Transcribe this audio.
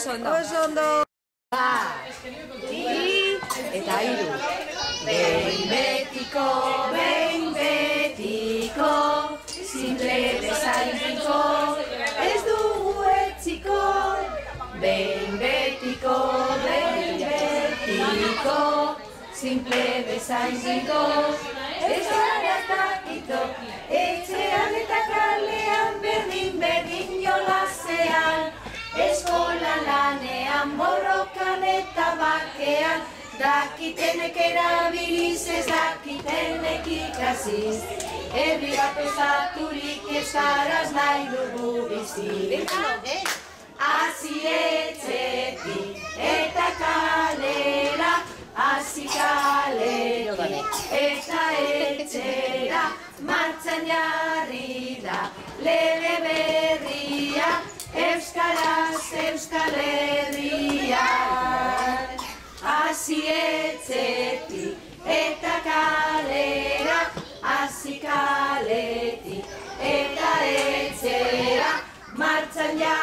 oso ondo. Oso ondo. Eta hiru. Behin betiko, simple bezaintziko, ez dugu etziko. Behin betiko, simple bezaintziko, ez gara takito. Etxean eta kalean, berdin jolasean, eskolan lanean, borrokan eta bakean, dakitenek erabiliz, ez dakitenek ikasiz. Herri bat osaturik euskaraz nahi dugu bizi. Hasi etxetik eta kalera, hasi kaletik eta etxera, martxan jarri da lege berria, euskaraz Euskal Herrian. Hasi etxetik eta kalera, hasi kaletik eta etxera, martxan jarri